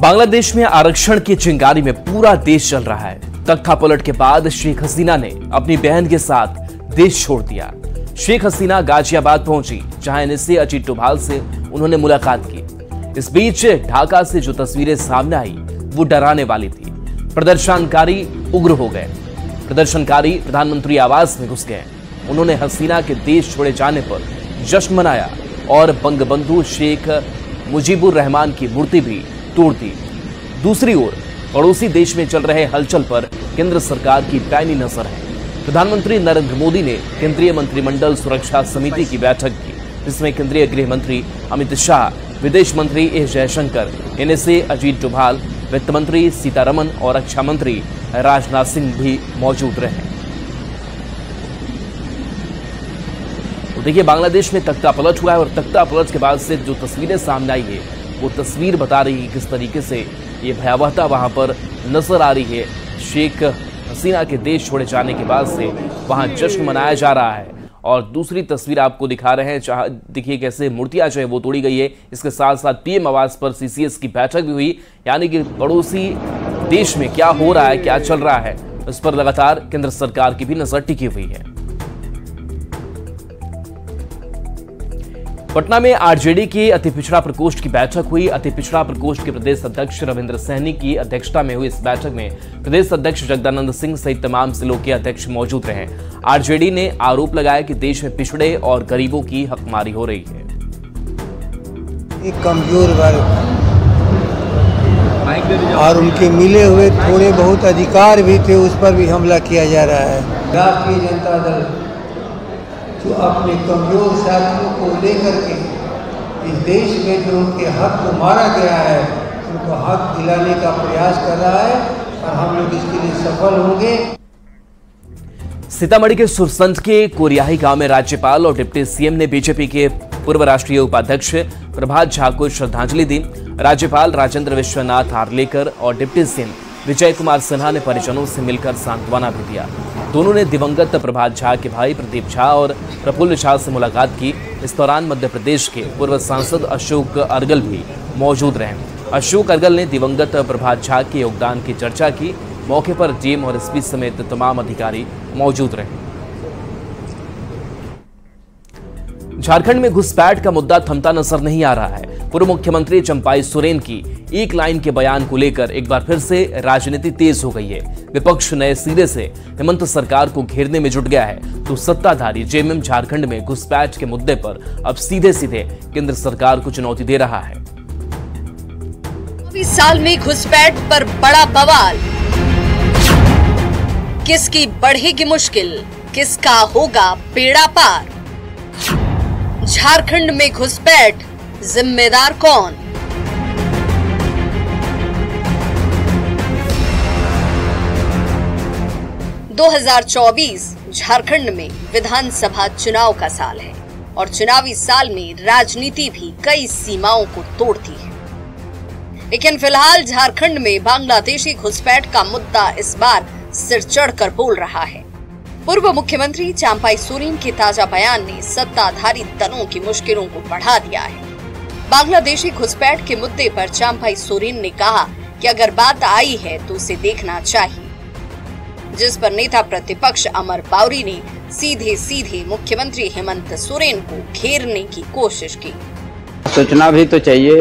बांग्लादेश में आरक्षण की चिंगारी में पूरा देश चल रहा है। तख्ता पलट के बाद शेख हसीना ने अपनी बहन के साथ देश छोड़ दिया। शेख हसीना गाजियाबाद पहुंची, जहां एनएसए अजीत डोभाल से उन्होंने मुलाकात की। इस बीच ढाका से जो तस्वीरें सामने आई वो डराने वाली थी। प्रदर्शनकारी उग्र हो गए। प्रदर्शनकारी प्रधानमंत्री आवास में घुस गए। उन्होंने हसीना के देश छोड़े जाने पर जश्न मनाया और बंगबंधु शेख मुजीबुर रहमान की मूर्ति भी तोड़ दी। दूसरी ओर पड़ोसी देश में चल रहे हलचल पर केंद्र सरकार की पैनी नजर है। प्रधानमंत्री नरेंद्र मोदी ने केंद्रीय मंत्रिमंडल सुरक्षा समिति की बैठक की, जिसमें केंद्रीय गृह मंत्री अमित शाह, विदेश मंत्री एस जयशंकर, एनएसए अजीत डोभाल, वित्त मंत्री सीतारमन और रक्षा मंत्री राजनाथ सिंह भी मौजूद रहे। तो देखिए, बांग्लादेश में तख्ता पलट हुआ है और तख्ता पलट के बाद से जो तस्वीरें सामने आई है वो तस्वीर बता रही है किस तरीके से ये भयावहता वहां पर नजर आ रही है। शेख हसीना के देश छोड़े जाने के बाद से वहां जश्न मनाया जा रहा है। और दूसरी तस्वीर आपको दिखा रहे हैं, देखिए कैसे मूर्तियां जो है वो तोड़ी गई है। इसके साथ साथ पीएम आवास पर सीसीएस की बैठक भी हुई, यानी कि पड़ोसी देश में क्या हो रहा है, क्या चल रहा है, उस पर लगातार केंद्र सरकार की भी नजर टिकी हुई है। पटना में आरजेडी की अति पिछड़ा प्रकोष्ठ की बैठक हुई। अति पिछड़ा प्रकोष्ठ के प्रदेश अध्यक्ष रविंद्र सहनी की अध्यक्षता में हुई इस बैठक में प्रदेश अध्यक्ष जगदानंद सिंह सहित तमाम जिलों के अध्यक्ष मौजूद रहे। आरजेडी ने आरोप लगाया कि देश में पिछड़े और गरीबों की हकमारी हो रही है। एक कमजोर वर्ग और उनके मिले हुए थोड़े बहुत अधिकार भी थे, उस पर भी हमला किया जा रहा है। राष्ट्रीय जनता दल जो अपने कमजोर साथियों को लेकर के इस देश में जो उनके हक को मारा गया है उनको हक दिलाने का प्रयास कर रहा है और हम लोग इसके लिए सफल होंगे। सीतामढ़ी के सुरसंड के कोरियाही गांव में राज्यपाल और डिप्टी सीएम ने बीजेपी के पूर्व राष्ट्रीय उपाध्यक्ष प्रभात झा को श्रद्धांजलि दी। राज्यपाल राजेंद्र विश्वनाथ हार्लेकर और डिप्टी सीएम विजय कुमार सिन्हा ने परिजनों से मिलकर सांत्वना भी दिया। दोनों ने दिवंगत प्रभात झा के भाई प्रदीप झा और प्रफुल्ल झा से मुलाकात की। इस दौरान मध्य प्रदेश के पूर्व सांसद अशोक अर्गल भी मौजूद रहे। अशोक अर्गल ने दिवंगत प्रभात झा के योगदान की चर्चा की। मौके पर डीएम और एसपी समेत तमाम अधिकारी मौजूद रहे। झारखंड में घुसपैठ का मुद्दा थमता नजर नहीं आ रहा है। पूर्व मुख्यमंत्री चंपाई सोरेन की एक लाइन के बयान को लेकर एक बार फिर से राजनीति तेज हो गई है। विपक्ष नए सिरे से हेमंत सरकार को घेरने में जुट गया है, तो सत्ताधारी जेएमएम झारखंड में घुसपैठ के मुद्दे पर अब सीधे सीधे केंद्र सरकार को चुनौती दे रहा है। 20 साल में घुसपैठ पर बड़ा बवाल। किसकी बढ़ेगी मुश्किल, किसका होगा बेड़ा पार। झारखंड में घुसपैठ, जिम्मेदार कौन। – 2024 झारखंड में विधानसभा चुनाव का साल है और चुनावी साल में राजनीति भी कई सीमाओं को तोड़ती है। लेकिन फिलहाल झारखंड में बांग्लादेशी घुसपैठ का मुद्दा इस बार सिर चढ़कर बोल रहा है। पूर्व मुख्यमंत्री चंपाई सोरेन के ताजा बयान ने सत्ताधारी दलों की मुश्किलों को बढ़ा दिया है। बांग्लादेशी घुसपैठ के मुद्दे पर चंपाई सोरेन ने कहा कि अगर बात आई है तो उसे देखना चाहिए, जिस पर नेता प्रतिपक्ष अमर बावरी ने सीधे सीधे मुख्यमंत्री हेमंत सोरेन को घेरने की कोशिश की। सोचना भी तो चाहिए,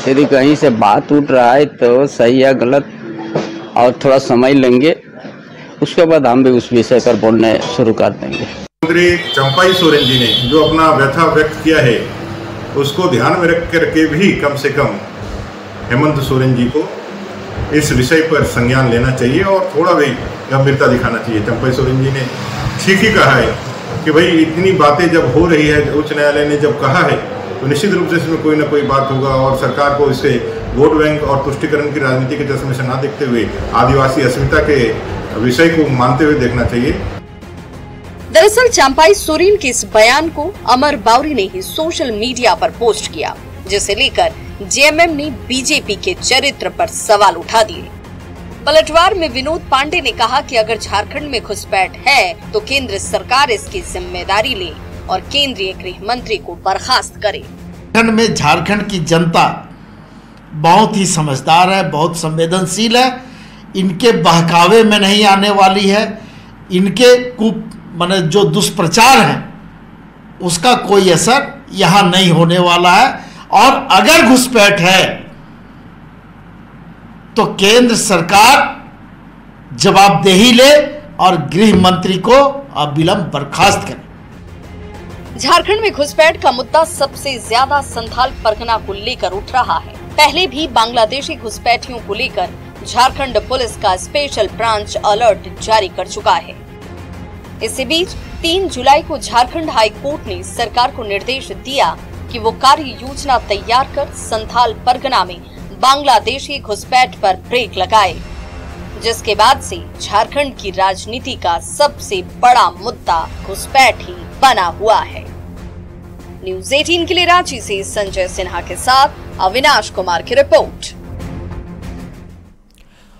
यदि कहीं से बात उठ रहा है तो सही या गलत और थोड़ा समझ लेंगे, उसके बाद हम भी उस विषय पर बोलने शुरू कर देंगे। मुख्यमंत्री चंपाई सोरेन जी ने जो अपना व्यथा व्यक्त किया है उसको ध्यान में रख करके भी कम से कम हेमंत सोरेन जी को इस विषय पर संज्ञान लेना चाहिए और थोड़ा भी गंभीरता दिखाना चाहिए। चंपाई सोरेन जी ने ठीक ही कहा है कि भाई इतनी बातें जब हो रही है, उच्च न्यायालय ने जब कहा है तो निश्चित रूप से इसमें कोई ना कोई बात होगा और सरकार को इसे वोट बैंक और तुष्टिकरण की राजनीति के चश्मे से ना देखते हुए आदिवासी अस्मिता के विषय को मानते हुए देखना चाहिए। दरअसल चंपाई सोरेन के इस बयान को अमर बावरी ने ही सोशल मीडिया पर पोस्ट किया, जिसे लेकर जेएमएम ने बीजेपी के चरित्र पर सवाल उठा दिए। पलटवार में विनोद पांडे ने कहा कि अगर झारखंड में घुसपैठ है तो केंद्र सरकार इसकी जिम्मेदारी ले और केंद्रीय गृह मंत्री को बर्खास्त करे। झारखंड में झारखंड की जनता बहुत ही समझदार है, बहुत संवेदनशील है, इनके बहकावे में नहीं आने वाली है, इनके माने जो दुष्प्रचार है उसका कोई असर यहाँ नहीं होने वाला है। और अगर घुसपैठ है तो केंद्र सरकार जवाबदेही ले और गृह मंत्री को अविलंब बर्खास्त करे। झारखंड में घुसपैठ का मुद्दा सबसे ज्यादा संथाल परगना को लेकर उठ रहा है। पहले भी बांग्लादेशी घुसपैठियों को लेकर झारखंड पुलिस का स्पेशल ब्रांच अलर्ट जारी कर चुका है। इसी बीच 3 जुलाई को झारखंड हाई कोर्ट ने सरकार को निर्देश दिया कि वो कार्य योजना तैयार कर संथाल परगना में बांग्लादेशी घुसपैठ पर ब्रेक लगाए, जिसके बाद से झारखंड की राजनीति का सबसे बड़ा मुद्दा घुसपैठ ही बना हुआ है। न्यूज़ 18 के लिए रांची से संजय सिन्हा के साथ अविनाश कुमार की रिपोर्ट।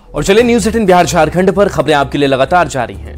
और चलिए न्यूज़ 18 बिहार झारखंड पर खबरें आपके लिए लगातार जारी हैं।